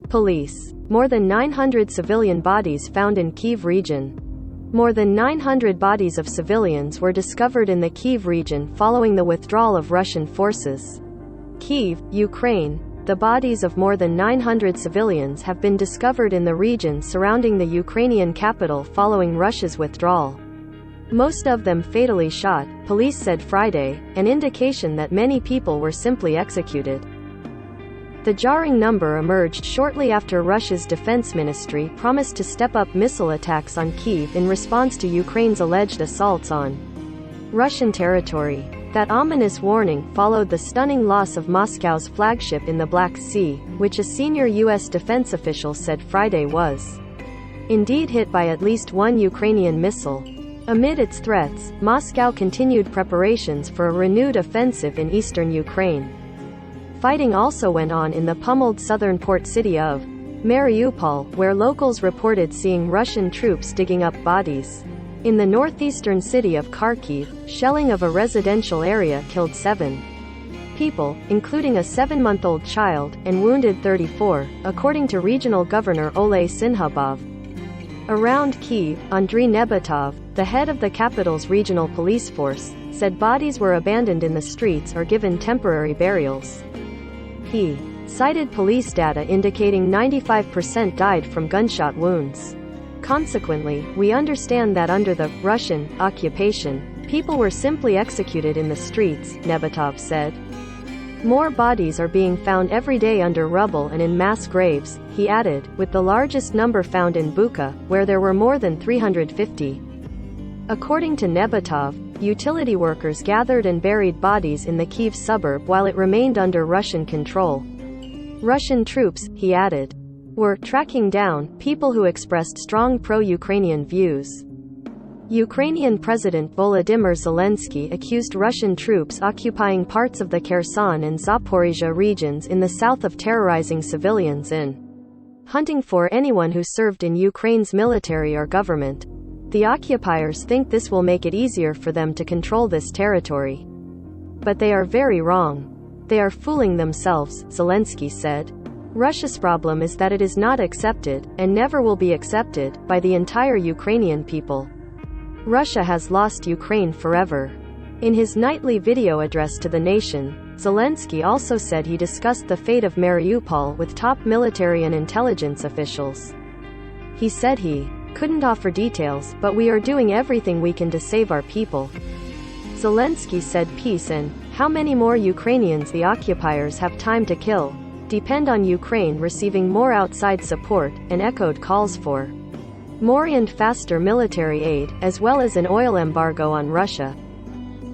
Police. More than 900 civilian bodies found in Kyiv region. More than 900 bodies of civilians were discovered in the Kyiv region following the withdrawal of Russian forces. Kyiv, Ukraine. The bodies of more than 900 civilians have been discovered in the region surrounding the Ukrainian capital following Russia's withdrawal. Most of them fatally shot, police said Friday, an indication that many people were simply executed. The jarring number emerged shortly after Russia's defense ministry promised to step up missile attacks on Kyiv in response to Ukraine's alleged assaults on Russian territory. That ominous warning followed the stunning loss of Moscow's flagship in the Black Sea, which a senior U.S. defense official said Friday was indeed hit by at least one Ukrainian missile. Amid its threats, Moscow continued preparations for a renewed offensive in eastern Ukraine. Fighting also went on in the pummeled southern port city of Mariupol, where locals reported seeing Russian troops digging up bodies. In the northeastern city of Kharkiv, shelling of a residential area killed 7 people, including a 7-month-old child, and wounded 34, according to regional governor Oleh Sinhabov. Around Kyiv, Andriy Nebatov, the head of the capital's regional police force, said bodies were abandoned in the streets or given temporary burials. He cited police data indicating 95% died from gunshot wounds. Consequently, we understand that under the Russian occupation, people were simply executed in the streets, Nebatov said. More bodies are being found every day under rubble and in mass graves, he added, with the largest number found in Bucha, where there were more than 350. According to Nebatov, utility workers gathered and buried bodies in the Kyiv suburb while it remained under Russian control. Russian troops, he added, were tracking down people who expressed strong pro-Ukrainian views. Ukrainian President Volodymyr Zelensky accused Russian troops occupying parts of the Kherson and Zaporizhzhia regions in the south of terrorizing civilians and hunting for anyone who served in Ukraine's military or government. The occupiers think this will make it easier for them to control this territory. But they are very wrong. They are fooling themselves, Zelensky said. Russia's problem is that it is not accepted, and never will be accepted, by the entire Ukrainian people. Russia has lost Ukraine forever. In his nightly video address to the nation, Zelensky also said he discussed the fate of Mariupol with top military and intelligence officials. He said he couldn't offer details, but we are doing everything we can to save our people. Zelensky said peace and how many more Ukrainians the occupiers have time to kill depend on Ukraine receiving more outside support, and echoed calls for more and faster military aid, as well as an oil embargo on Russia.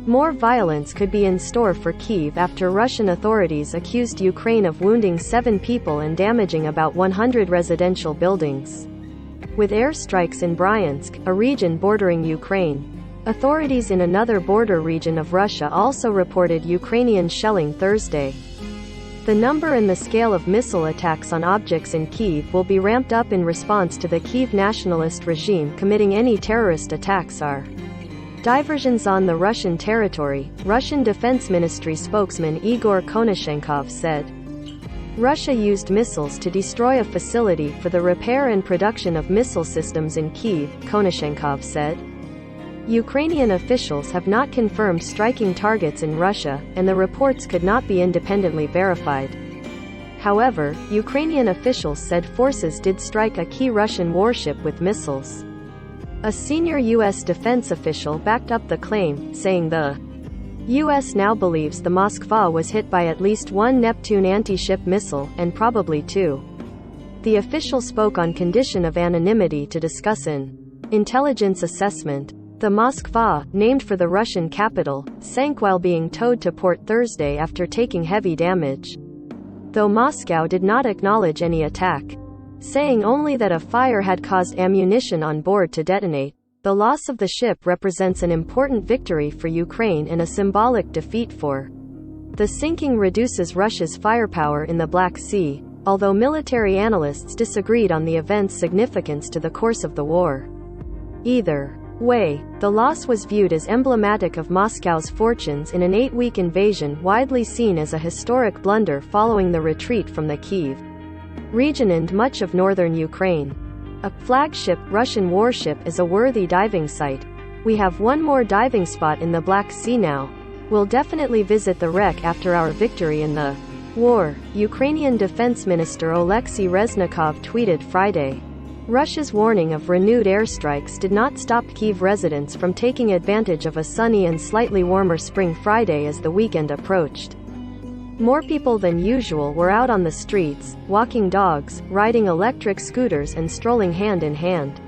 More violence could be in store for Kyiv after Russian authorities accused Ukraine of wounding 7 people and damaging about 100 residential buildings. With airstrikes in Bryansk, a region bordering Ukraine. Authorities in another border region of Russia also reported Ukrainian shelling Thursday. The number and the scale of missile attacks on objects in Kyiv will be ramped up in response to the Kyiv nationalist regime committing any terrorist attacks are diversions on the Russian territory, Russian Defense Ministry spokesman Igor Konashenkov said. Russia used missiles to destroy a facility for the repair and production of missile systems in Kyiv, Konashenkov said. Ukrainian officials have not confirmed striking targets in Russia, and the reports could not be independently verified. However, Ukrainian officials said forces did strike a key Russian warship with missiles. A senior U.S. defense official backed up the claim, saying the U.S. now believes the Moskva was hit by at least one Neptune anti-ship missile, and probably 2. The official spoke on condition of anonymity to discuss an intelligence assessment. The Moskva, named for the Russian capital, sank while being towed to port Thursday after taking heavy damage. Though Moscow did not acknowledge any attack, saying only that a fire had caused ammunition on board to detonate. The loss of the ship represents an important victory for Ukraine and a symbolic defeat for the sinking reduces Russia's firepower in the Black Sea, although military analysts disagreed on the event's significance to the course of the war. Either way, the loss was viewed as emblematic of Moscow's fortunes in an 8-week invasion widely seen as a historic blunder following the retreat from the Kyiv region and much of northern Ukraine. A flagship Russian warship is a worthy diving site. We have one more diving spot in the Black Sea now. We'll definitely visit the wreck after our victory in the war, Ukrainian Defense Minister Oleksiy Reznikov tweeted Friday. Russia's warning of renewed airstrikes did not stop Kyiv residents from taking advantage of a sunny and slightly warmer spring Friday as the weekend approached. More people than usual were out on the streets, walking dogs, riding electric scooters and strolling hand in hand.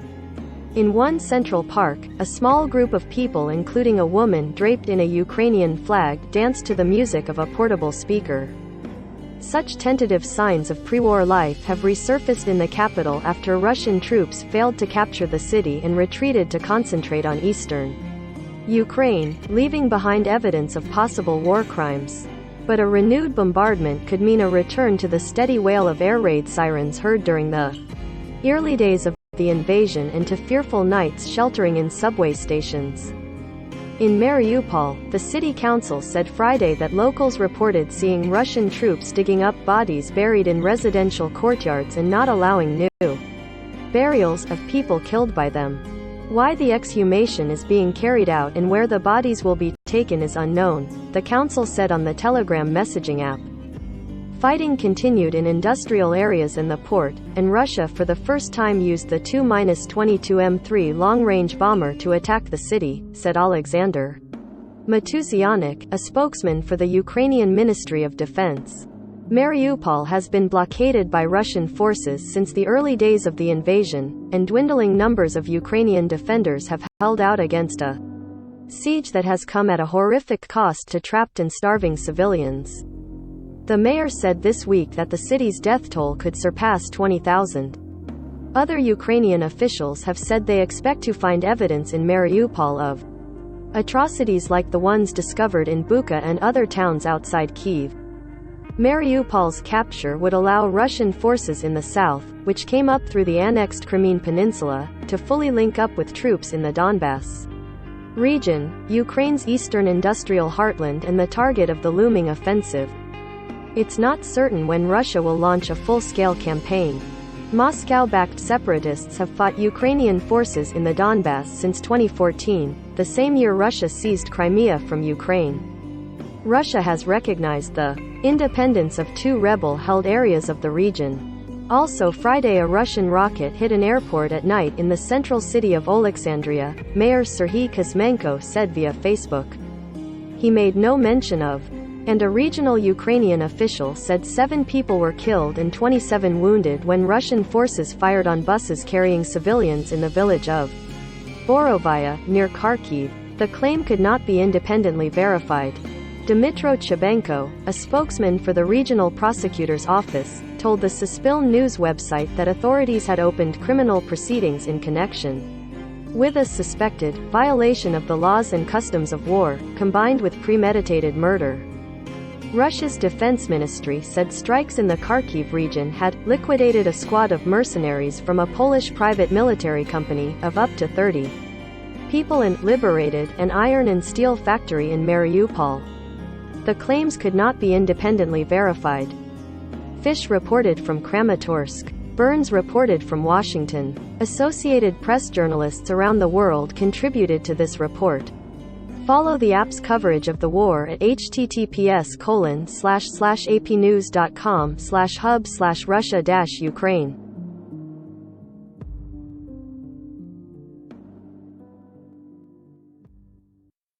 In one central park, a small group of people including a woman draped in a Ukrainian flag danced to the music of a portable speaker. Such tentative signs of pre-war life have resurfaced in the capital after Russian troops failed to capture the city and retreated to concentrate on eastern Ukraine, leaving behind evidence of possible war crimes. But a renewed bombardment could mean a return to the steady wail of air raid sirens heard during the early days of the invasion and to fearful nights sheltering in subway stations. In Mariupol, the city council said Friday that locals reported seeing Russian troops digging up bodies buried in residential courtyards and not allowing new burials of people killed by them. Why the exhumation is being carried out and where the bodies will be taken is unknown, the council said on the Telegram messaging app. Fighting continued in industrial areas in the port, and Russia for the first time used the Tu-22 M3 long-range bomber to attack the city, said Alexander Matuzianik, a spokesman for the Ukrainian Ministry of Defense. Mariupol has been blockaded by Russian forces since the early days of the invasion, and dwindling numbers of Ukrainian defenders have held out against a siege that has come at a horrific cost to trapped and starving civilians. The mayor said this week that the city's death toll could surpass 20,000. Other Ukrainian officials have said they expect to find evidence in Mariupol of atrocities like the ones discovered in Bucha and other towns outside Kyiv. Mariupol's capture would allow Russian forces in the south, which came up through the annexed Crimean Peninsula, to fully link up with troops in the Donbass region, Ukraine's eastern industrial heartland and the target of the looming offensive. It's not certain when Russia will launch a full-scale campaign. Moscow-backed separatists have fought Ukrainian forces in the Donbass since 2014, the same year Russia seized Crimea from Ukraine. Russia has recognized the independence of two rebel-held areas of the region. Also Friday, a Russian rocket hit an airport at night in the central city of Alexandria, Mayor Serhiy Kuzmenko said via Facebook. He made no mention of, and a regional Ukrainian official said 7 people were killed and 27 wounded when Russian forces fired on buses carrying civilians in the village of Borovaya, near Kharkiv. The claim could not be independently verified. Dmytro Chebenko, a spokesman for the regional prosecutor's office, told the Suspil news website that authorities had opened criminal proceedings in connection with a suspected violation of the laws and customs of war, combined with premeditated murder. Russia's defense ministry said strikes in the Kharkiv region had liquidated a squad of mercenaries from a Polish private military company of up to 30 people and liberated an iron and steel factory in Mariupol. The claims could not be independently verified. Fish reported from Kramatorsk. Burns reported from Washington. Associated Press journalists around the world contributed to this report. Follow the app's coverage of the war at https://apnews.com/hub/Russia-Ukraine.